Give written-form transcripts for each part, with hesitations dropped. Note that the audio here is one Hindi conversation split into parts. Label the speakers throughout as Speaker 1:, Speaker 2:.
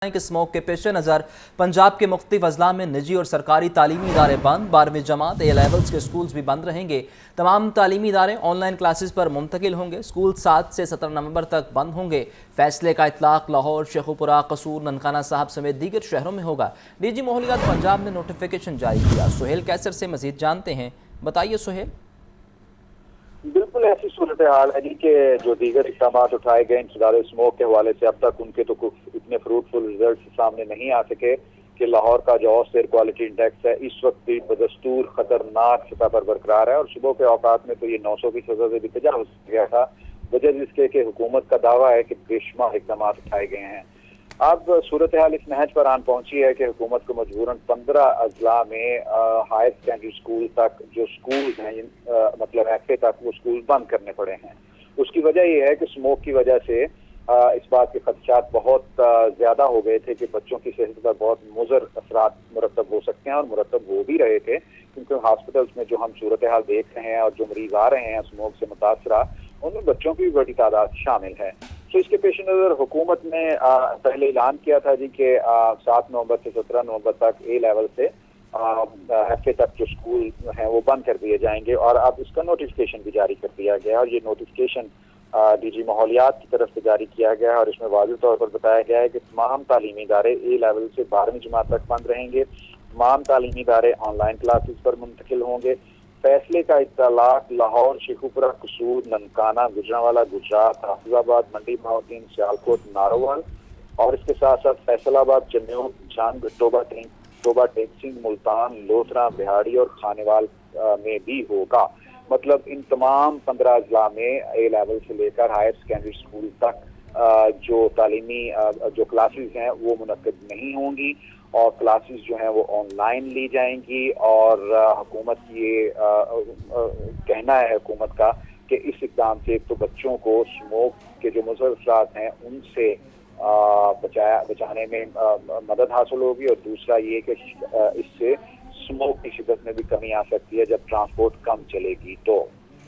Speaker 1: कि स्मोक के पेश नज़र पंजाब के मुख्तलिफ अजला में निजी और सरकारी तालीमी इदारे बंद। 12वीं जमात ए लेवल्स के स्कूल्स भी बंद रहेंगे। तमाम तालीमी इदारे ऑनलाइन क्लासेस पर मुंतकिल होंगे। स्कूल 7 से 17 नवंबर तक बंद होंगे। फैसले का इतलाक लाहौर, शेखुपुरा, कसूर, ननकाना साहब समेत दीगर शहरों में होगा। डीजी माहौलियात पंजाब ने नोटिफिकेशन जारी किया। सुहेल कैसर से मजीद जानते हैं, बताइए सुहेल।
Speaker 2: बिल्कुल ऐसी सूरत हाल है जी कि जो दीगर इक़दाम उठाए गए इंसदाद स्मोक के हवाले से अब तक उनके तो कुछ इतने फ्रूटफुल रिजल्ट सामने नहीं आ सके कि लाहौर का जो ऑस एयर क्वालिटी इंडेक्स है इस वक्त भी बदस्तूर खतरनाक सतह पर बरकरार है और सुबह के औकात में तो ये 900 की सजा से भी तजावुज़ गया था। वजह जिसके कि हुकूमत का दावा है कि बेशुमार इक़दाम उठाए गए हैं। अब सूरत हाल इस नहज पर आन पहुंची है कि हुकूमत को मजबूरन 15 अजला में हायर सेकेंडरी स्कूल तक जो स्कूल हैं मतलब एफए तक वो स्कूल बंद करने पड़े हैं। उसकी वजह यह है कि स्मोक की वजह से इस बात के खदशात बहुत ज्यादा हो गए थे कि बच्चों की सेहत पर बहुत मुज़र असरात मुरतब हो सकते हैं और मुरतब हो भी रहे थे, क्योंकि हॉस्पिटल्स में जो हम सूरत हाल देख रहे हैं और जो मरीज आ रहे हैं स्मोक से मुतासरा उनमें बच्चों की भी बड़ी तादाद शामिल है। तो इसके पेश नज़र हुकूमत ने पहले ऐलान किया था जी कि 7 नवंबर से 17 नवंबर तक ए लेवल से एफए तक जो स्कूल हैं वो बंद कर दिए जाएंगे और अब इसका नोटिफिकेशन भी जारी कर दिया गया और ये नोटिफिकेशन डीजी माहौलियात की तरफ से जारी किया गया है और इसमें वाज़ेह तौर पर बताया गया है कि तमाम तालीमी इदारे ए लेवल से 12वीं जमात तक बंद रहेंगे। तमाम तालीमी इदारे ऑनलाइन क्लासेस पर मुंतकिल होंगे। फैसले का इत्तलाक लाहौर, शेखुपुरा, कसूर, ननकाना, गुजरांवाला, गुजरात, हाफिजाबाद, मंडी बहाउद्दीन, सियालकोट, नारोवाल और इसके साथ साथ फैसलाबाद, जन्नूर, झांग, टोबा टेक सिंह, मुल्तान, लोथरा, बिहाड़ी और खानेवाल में भी होगा। मतलब इन तमाम 15 अजला में ए लेवल से लेकर हायर सेकेंडरी स्कूल तक जो तालीमी जो क्लासेस हैं वो मुनक्किद नहीं होंगी और क्लासेस जो हैं वो ऑनलाइन ली जाएंगी। और हुकूमत ये कहना है हुकूमत का कि इस इक़दाम से तो बच्चों को स्मोक के जो मुज़र असरात हैं उनसे बचाने में मदद हासिल होगी और दूसरा ये कि इससे स्मोक की शिद्दत में भी कमी आ सकती है जब ट्रांसपोर्ट कम चलेगी। तो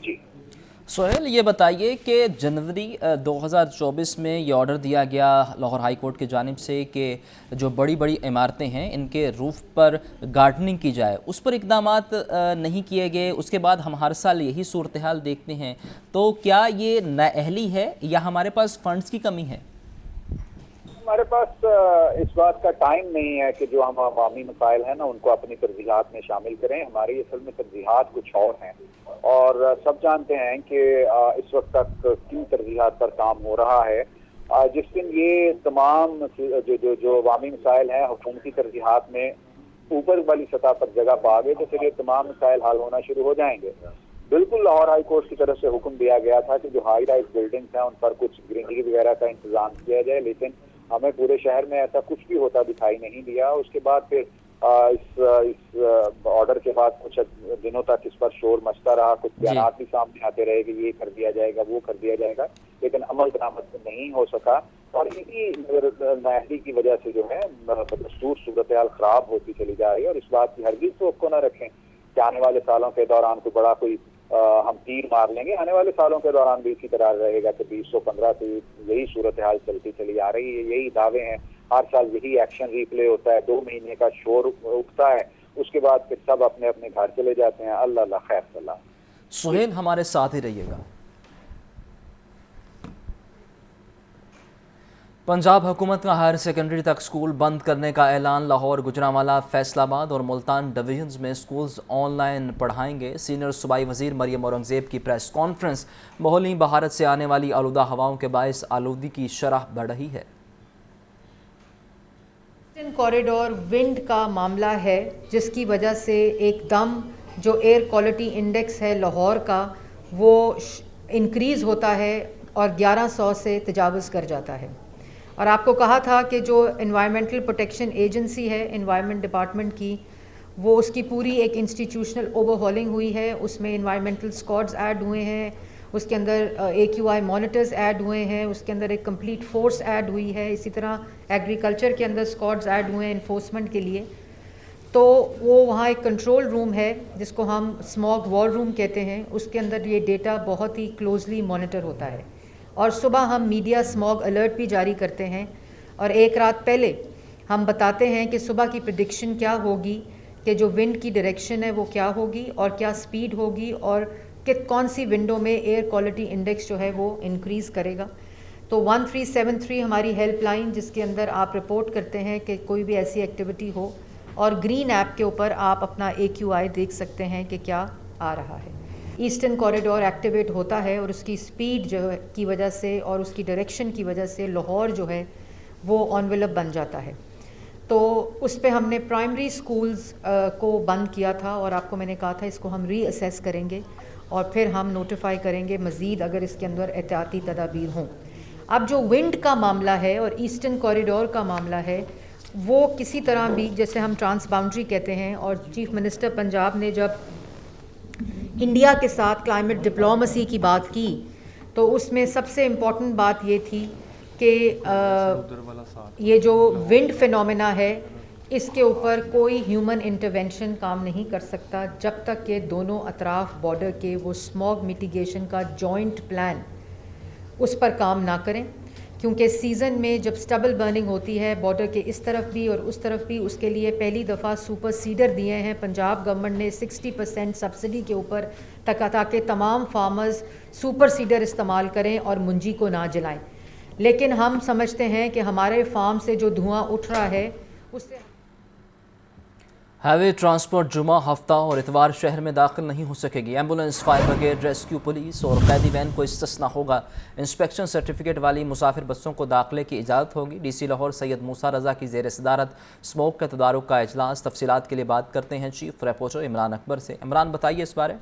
Speaker 2: जी
Speaker 1: सोहेल, ये बताइए कि जनवरी 2024 में ये ऑर्डर दिया गया लाहौर हाई कोर्ट की जानिब से कि जो बड़ी बड़ी इमारतें हैं इनके रूफ पर गार्डनिंग की जाए, उस पर इक़दामात नहीं किए गए। उसके बाद हम हर साल यही सूरत हाल देखते हैं। तो क्या ये नाअहली है या हमारे पास फंड्स की कमी है?
Speaker 2: हमारे पास इस बात का टाइम नहीं है कि जो हम अवामी मसाइल हैं ना उनको अपनी तरजीहात में शामिल करें। हमारी असल में तरजीहात कुछ और हैं और सब जानते हैं कि इस वक्त तक किन तरजीहात पर काम हो रहा है। जिस दिन ये तमाम जो अवामी मसाइल हैं हुकूमती तरजीहात में ऊपर वाली सतह पर जगह पा गए तो फिर ये तमाम मसाइल हल होना शुरू हो जाएंगे। बिल्कुल लाहौर हाई कोर्ट की तरफ से हुक्म दिया गया था कि जो हाई राइज बिल्डिंग्स हैं उन पर कुछ ग्रीनरी वगैरह का इंतजाम किया जाए, लेकिन हमें पूरे शहर में ऐसा कुछ भी होता दिखाई नहीं दिया। उसके बाद फिर इस ऑर्डर के बाद कुछ दिनों तक इस पर शोर मचता रहा, कुछ बयान भी सामने आते रहे कि ये कर दिया जाएगा वो कर दिया जाएगा, लेकिन अमल दरामद नहीं हो सका। और इसी नाअहली की वजह से जो है बदस्तूर सूरत हाल खराब होती चली जा रही है और इस बात की हरगिज़ तवक्को न रखें कि आने वाले सालों के दौरान कोई बड़ा कोई हम तीर मार लेंगे। आने वाले सालों के दौरान भी इसी तरह रहेगा कि 2015 से यही सूरत हाल चलती चली आ रही है, यही दावे हैं, हर साल यही एक्शन रिप्ले होता है, 2 महीने का शोर उठता है, उसके बाद फिर सब अपने अपने घर चले जाते हैं। अल्लाह खैर सलाह।
Speaker 1: सुहेल, हमारे साथ ही रहिएगा। पंजाब हुकूमत का हायर सेकेंडरी तक स्कूल बंद करने का ऐलान। लाहौर, गुजरांवाला, फैसलाबाद और मुल्तान डिवीजन्स में स्कूल्स ऑनलाइन पढ़ाएंगे। सीनियर सूबाई वजीर मरियम औरंगजेब की प्रेस कॉन्फ्रेंस। माहौली बहारत से आने वाली आलूदा हवाओं के बायस आलूदी की शरह बढ़ रही है।
Speaker 3: कॉरिडोर विंड का मामला है जिसकी वजह से एकदम जो एयर क्वालिटी इंडेक्स है लाहौर का वो इंक्रीज़ होता है और 1100 से तजावुज़ कर जाता है। और आपको कहा था कि जो एनवायरमेंटल प्रोटेक्शन एजेंसी है एनवायरनमेंट डिपार्टमेंट की, वो उसकी पूरी एक इंस्टीट्यूशनल ओवरहॉलिंग हुई है। उसमें एनवायरमेंटल स्क्वाड्स ऐड हुए हैं, उसके अंदर AQI मॉनिटर्स ऐड हुए हैं, उसके अंदर एक कंप्लीट फोर्स ऐड हुई है। इसी तरह एग्रीकल्चर के अंदर स्क्वाड्स ऐड हुए हैं इन्फोर्समेंट के लिए। तो वो वहाँ एक कंट्रोल रूम है जिसको हम स्मॉग वॉर रूम कहते हैं, उसके अंदर ये डेटा बहुत ही क्लोजली मॉनिटर होता है। और सुबह हम मीडिया स्मॉग अलर्ट भी जारी करते हैं और एक रात पहले हम बताते हैं कि सुबह की प्रिडिक्शन क्या होगी, कि जो विंड की डायरेक्शन है वो क्या होगी और क्या स्पीड होगी और कि कौन सी विंडो में एयर क्वालिटी इंडेक्स जो है वो इंक्रीज़ करेगा। तो 1373 हमारी हेल्पलाइन, जिसके अंदर आप रिपोर्ट करते हैं कि कोई भी ऐसी एक्टिविटी हो, और ग्रीन ऐप के ऊपर आप अपना AQI देख सकते हैं कि क्या आ रहा है। ईस्टर्न कॉरिडोर एक्टिवेट होता है और उसकी स्पीड जो है की वजह से और उसकी डायरेक्शन की वजह से लाहौर जो है वो एनवेलप बन जाता है। तो उस पे हमने प्राइमरी स्कूल्स को बंद किया था और आपको मैंने कहा था इसको हम रीअसेस करेंगे और फिर हम नोटिफाई करेंगे मज़ीद अगर इसके अंदर एहतियाती तदाबीर हों। अब जो विंड का मामला है और ईस्टर्न कॉरिडोर का मामला है, वो किसी तरह भी, जैसे हम ट्रांस बाउंड्री कहते हैं, और चीफ मिनिस्टर पंजाब ने जब इंडिया के साथ क्लाइमेट डिप्लोमेसी की बात की तो उसमें सबसे इम्पॉर्टेंट बात ये थी कि ये जो विंड फिनोमेना है इसके ऊपर कोई ह्यूमन इंटरवेंशन काम नहीं कर सकता जब तक कि दोनों अतराफ बॉर्डर के वो स्मॉग मिटिगेशन का जॉइंट प्लान उस पर काम ना करें, क्योंकि सीज़न में जब स्टबल बर्निंग होती है बॉर्डर के इस तरफ भी और उस तरफ भी, उसके लिए पहली दफ़ा सुपर सीडर दिए हैं पंजाब गवर्नमेंट ने 60% सब्सिडी के ऊपर ताकि तमाम फार्मर्स सुपर सीडर इस्तेमाल करें और मुंजी को ना जलाएं। लेकिन हम समझते हैं कि हमारे फार्म से जो धुआं उठ रहा है उससे
Speaker 1: हैवी ट्रांसपोर्ट जुमा, हफ्ता और इतवार शहर में दाखिल नहीं हो सकेगी। Ambulance, fire brigade, rescue police और कैदी वैन को इस्तिस्ना होगा। इंस्पेक्शन सर्टिफिकेट वाली मुसाफिर बसों को दाखिले की इजाज़त होगी। DC लाहौर सैयद मूसा रज़ा की ज़ेर सदारत स्मोक के तदारुक का इजलास। तफसीलात के लिए बात करते हैं चीफ रिपोर्टर इमरान अकबर से। इमरान, बताइए इस बारे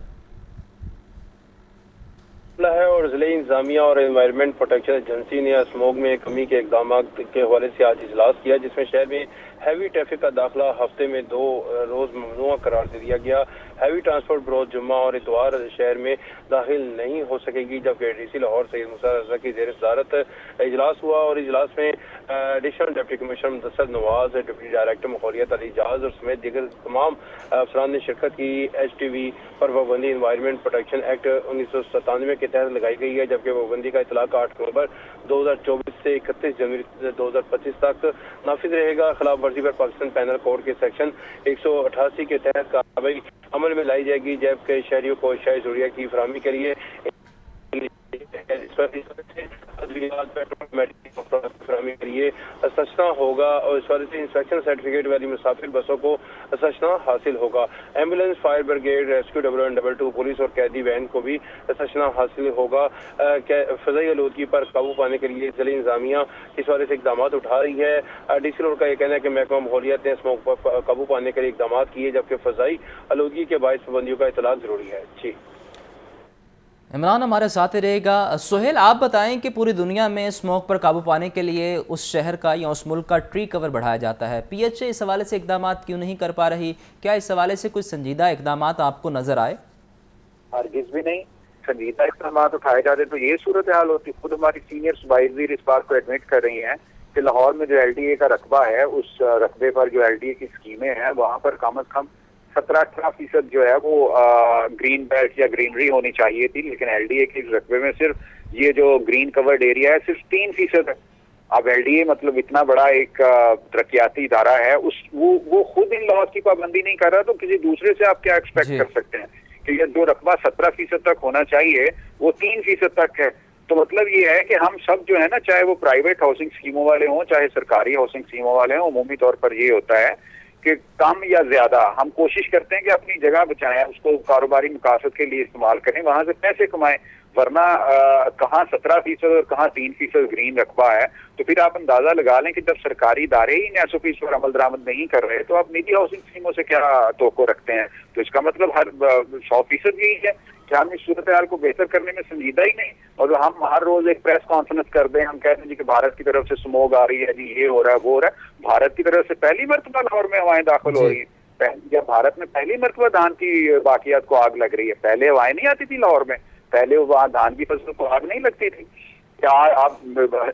Speaker 4: है। और ज़िले इंतजामिया और एनवायरनमेंट प्रोटेक्शन एजेंसी ने स्मोक में कमी के इकदाम के हवाले से आज इजलास किया, जिसमें शहर में हैवी ट्रैफिक का दाखिला हफ्ते में 2 रोज़ ममनुआ करार दे दिया गया। हैवी ट्रांसपोर्ट बरोज़ जुम्मा और इतवार शहर में दाखिल नहीं हो सकेगी, जबकि DC लाहौर सैयद मूसा रज़ा की ज़ेर सदारत इजलास हुआ। और इजलास में additional deputy commissioner Mudassar Nawaz, deputy director माहौलियात अली जाज और समेत दीगर तमाम अफसरान ने शिरकत की। HTV पर पाबंदी एनवायरनमेंट प्रोटेक्शन एक्ट 1997 के तहत लगाई गई है, जबकि पाबंदी का इतलाक 8 अक्टूबर 2024 से 31 जनवरी 2025 तक नाफिज रहेगा। खिलाफ वर्जी पर पाकिस्तान पैनल कोड के सेक्शन 188 के तहत कार्रवाई अमल में लाई जाएगी, जबकि शहरियों को अशिया ज़रूरिया की फराहमी के लिए फराहमी के लिए सचना होगा और इस वजह से इंस्पेक्शन सर्टिफिकेट वाली मुसाफिर बसों को सचना हासिल होगा। Ambulance, fire brigade, rescue 112 police और कैदी वैन को भी सचना हासिल होगा। फ़ज़ाई आलूदगी पर काबू पाने के लिए ज़िले इंतजामिया इस वजह से इकदाम उठा रही है। DC लाहौर का यह कहना है कि महकमा माहौलियात ने स्मोक पर काबू पाने के लिए इकदाम किए, जबकि फ़ज़ाई आलूदगी के बायस पाबंदियों का इतलाक जरूरी है। जी
Speaker 1: इमरान हमारे साथ ही रहेगा। सोहेल, आप बताएं कि पूरी दुनिया में स्मोक पर काबू पाने के लिए उस शहर का या उस मुल्क का ट्री कवर बढ़ाया जाता है, PHA इस हवाले से इकदाम क्यों नहीं कर पा रही? क्या इस हवाले से कुछ संजीदा इकदाम आपको नजर आए?
Speaker 2: हरगिज़ भी नहीं। संजीदा इकदाम उठाए जाते तो ये सूरत हाल होती। खुद हमारी सीनियर सुबाइजर इस बात को एडमिट कर रही हैं कि लाहौर में जो LDA का रकबा है, उस रकबे पर जो LDA की स्कीमें हैं वहाँ पर कम अज कम 17-18% जो है वो ग्रीन बेल्ट या ग्रीनरी होनी चाहिए थी, लेकिन LDA के रकबे में सिर्फ ये जो ग्रीन कवर्ड एरिया है सिर्फ 3% है। अब LDA मतलब इतना बड़ा एक तरक्याती इदारा है, वो खुद इन लॉज की पाबंदी नहीं कर रहा, तो किसी दूसरे से आप क्या एक्सपेक्ट कर सकते हैं कि ये जो रकबा 17% तक होना चाहिए वो 3% तक है। तो मतलब ये है कि हम सब जो है ना, चाहे वो प्राइवेट हाउसिंग स्कीमों वाले हों चाहे सरकारी हाउसिंग स्कीमों वाले हों, अमूमी तौर पर ये होता है कि कम या ज्यादा हम कोशिश करते हैं कि अपनी जगह बचाएं, उसको कारोबारी मकासद के लिए इस्तेमाल करें, वहां से पैसे कमाएं, वरना कहाँ 17% और कहाँ 3% ग्रीन रकबा है। तो फिर आप अंदाजा लगा लें कि जब सरकारी इदारे ही इन SOPs पर अमल दरामद नहीं कर रहे तो आप निजी हाउसिंग स्कीमों से क्या तवक्को रखते हैं? तो इसका मतलब हर 100% यही है कि हम इस सूरत हाल को बेहतर करने में संजीदा ही नहीं। और हम हर रोज एक प्रेस कॉन्फ्रेंस कर दें, हम कहते हैं जी कि भारत की तरफ से स्मोक आ रही है, जी ये हो रहा है वो हो रहा है। भारत की तरफ से पहली मरतबा लाहौर में हवाएं दाखिल हो रही है। जब भारत में पहली मरतबा धान की बाकियात को आग लग रही है, पहले हवाएं नहीं आती थी लाहौर में, पहले वहाँ धान की फसल को आग नहीं लगती थी। क्या आप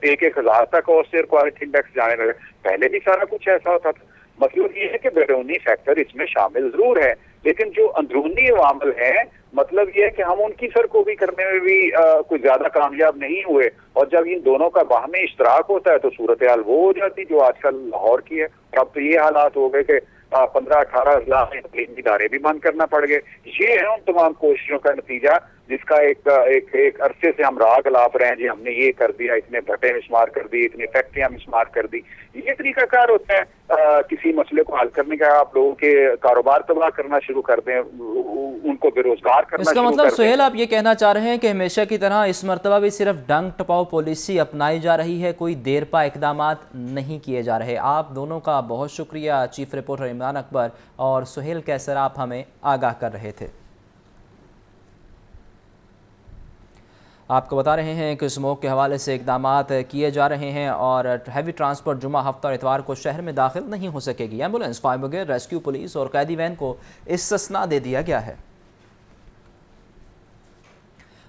Speaker 2: 1,000 तक ऑस्टेयर क्वालिटी इंडेक्स जाने लगे? पहले भी सारा कुछ ऐसा होता था। मतलब ये है कि बैरूनी फैक्टर इसमें शामिल जरूर है, लेकिन जो अंदरूनी अवामल है, मतलब ये है कि हम उनकी सर भी करने में भी कुछ ज्यादा कामयाब नहीं हुए। और जब इन दोनों का बाहमी इश्तराक होता है तो सूरत हाल वो हो जाती जो आजकल लाहौर की है। अब तो ये हालात हो गए कि 15-18 लाख तलीमी इदारे भी बंद करना पड़ गए। ये है उन तमाम कोशिशों का नतीजा, जिसका एक अरसे से हम राग अलाप रहे हैं जी, हमने ये कर दिया, इतने भट्टे मिसमार कर दी, इतनी फैक्ट्रियां मिसमार कर दी। ये तरीकाकार होता है किसी मसले को हल करने का। आप लोगों के कारोबार तबाह करना शुरू कर दें, उनको बेरोजगार करना
Speaker 1: इसका
Speaker 2: शुरू
Speaker 1: मतलब
Speaker 2: कर दें।
Speaker 1: सुहेल आप ये कहना चाह रहे हैं कि हमेशा की तरह इस मरतबा भी सिर्फ डंग टपाओ पॉलिसी अपनाई जा रही है, कोई देर पा इकदामात नहीं किए जा रहे। आप दोनों का बहुत शुक्रिया, चीफ रिपोर्टर इमरान अकबर और सुहेल कैसर, आप हमें आगाह कर रहे थे। आपको बता रहे हैं कि स्मोक के हवाले से इकदामात किए जा रहे हैं और हैवी ट्रांसपोर्ट जुमा, हफ्ता और इतवार को शहर में दाखिल नहीं हो सकेगी। Ambulance, fire brigade, rescue police और कैदी वैन को इस्तिस्ना दे दिया गया है।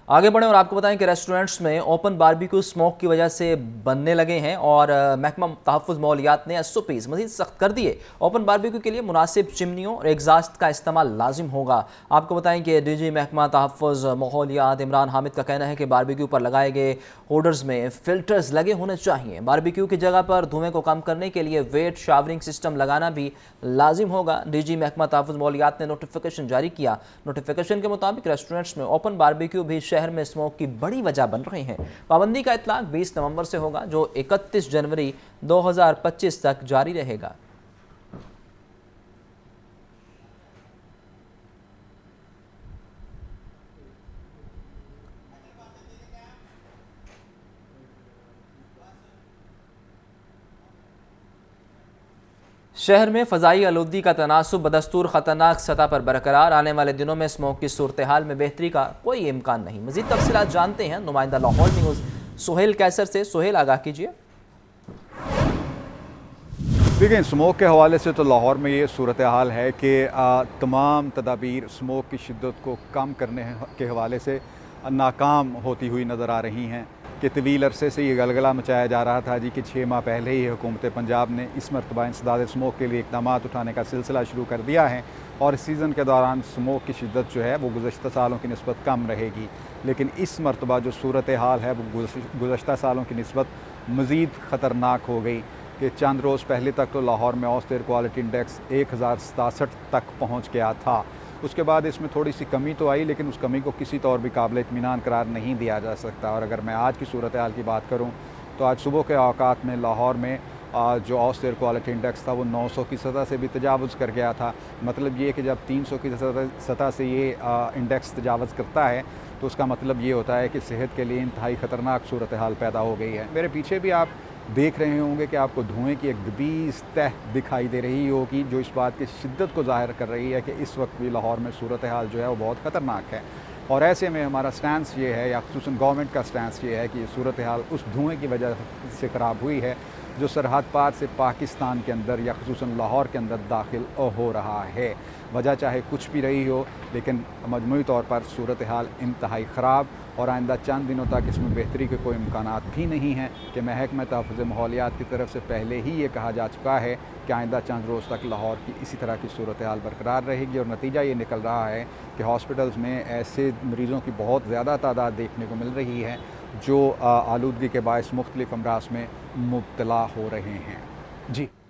Speaker 1: आगे बढ़ें और आपको बताएं कि रेस्टोरेंट्स में ओपन बारबेक्यू स्मोक की वजह से बनने लगे हैं और महकमा तहफ़्फ़ुज़ माहौलियात ने SOPs मज़ीद सख्त कर दिए। ओपन बारबेक्यू के लिए मुनासिब चिमनियों और एग्जास्ट का इस्तेमाल लाजिम होगा। आपको बताएं कि DG महकमा तहफ़्फ़ुज़ माहौलियात इमरान हामिद का कहना है कि बारबेक्यू पर लगाए गए होल्डर्स में फ़िल्टर्स लगे होने चाहिए। बारबेक्यू की जगह पर धुएँ को कम करने के लिए वेट शावरिंग सिस्टम लगाना भी लाजिम होगा। DG महकमा तहफ़्फ़ुज़ माहौलियात ने नोटिफिकेशन जारी किया। नोटिफिकेशन के मुताबिक रेस्टोरेंट्स में ओपन बारबेक्यू भी शहर में स्मोक की बड़ी वजह बन रहे हैं। पाबंदी का इतलाक 20 नवंबर से होगा, जो 31 जनवरी 2025 तक जारी रहेगा। शहर में फ़ज़ाई आलूदगी का तनासुब बदस्तूर ख़तरनाक सतह पर बरकरार। आने वाले दिनों में स्मोक की सूरत हाल में बेहतरी का कोई इम्कान नहीं। मज़ीद तफ़सीलात जानते हैं नुमाइंदा लाहौर न्यूज़ सुहेल कैसर से। सुहेल, आगाह कीजिए।
Speaker 5: देखिए, स्मोक के हवाले से तो लाहौर में ये सूरत हाल है कि तमाम तदाबीर स्मोक की शिद्दत को कम करने के हवाले से नाकाम होती हुई नज़र आ रही हैं कि तवील अरसे से ये गलगला मचाया जा रहा था जी कि 6 माह पहले ही हुकूमत पंजाब ने इस मरतबा इंसदाद स्मोक के लिए इक़दाम उठाने का सिलसिला शुरू कर दिया है और इस सीज़न के दौरान स्मोक की शिद्दत जो है वो गुज़श्ता सालों की निस्बत कम रहेगी। लेकिन इस मरतबा जो सूरत हाल है वो गुज़श्ता सालों की निस्बत मज़ीद ख़तरनाक हो गई कि चंद रोज़ पहले तक तो लाहौर में औसत एयर क्वालिटी इंडेक्स 1067 तक पहुँच गया था। उसके बाद इसमें थोड़ी सी कमी तो आई, लेकिन उस कमी को किसी तौर भी काबिल इत्मीनान करार नहीं दिया जा सकता। और अगर मैं आज की सूरत हाल की बात करूं तो आज सुबह के औकात में लाहौर में जो औसत एयर क्वालिटी इंडेक्स था वो 900 की सतह से भी तजावुज़ कर गया था। मतलब ये कि जब 300 की सतह से ये इंडेक्स तजावुज़ करता है तो उसका मतलब ये होता है कि सेहत के लिए इंतहाई ख़तरनाक सूरत हाल पैदा हो गई है। मेरे पीछे भी आप देख रहे होंगे कि आपको धुएं की एक गबीज़ तह दिखाई दे रही होगी, जो इस बात की शिद्दत को ज़ाहिर कर रही है कि इस वक्त भी लाहौर में सूरत हाल जो है वो बहुत ख़तरनाक है। और ऐसे में हमारा स्टैंस ये है, या ख़ुसूसन गवर्नमेंट का स्टैंस ये है कि सूरत हाल उस धुएँ की वजह से ख़राब हुई है जो सरहद पार से पाकिस्तान के अंदर या ख़ुसूसन लाहौर के अंदर दाखिल हो रहा है। वजह चाहे कुछ भी रही हो, लेकिन मजमूई तौर पर सूरत हाल इंतहाई ख़राब और आइंदा चंद दिनों तक इसमें बेहतरी के कोई इम्कानात भी नहीं हैं कि महकमा तहफ़्फ़ुज़ माहौलियात की तरफ से पहले ही ये कहा जा चुका है कि आइंदा चंद रोज़ तक लाहौर की इसी तरह की सूरत हाल बरकरार रहेगी। और नतीजा ये निकल रहा है कि हॉस्पिटल्स में ऐसे मरीज़ों की बहुत ज़्यादा तादाद देखने को मिल रही है जो आलूदगी के बायस मुख्तलिफ़ अमराज में मुब्तला हो रहे हैं। जी।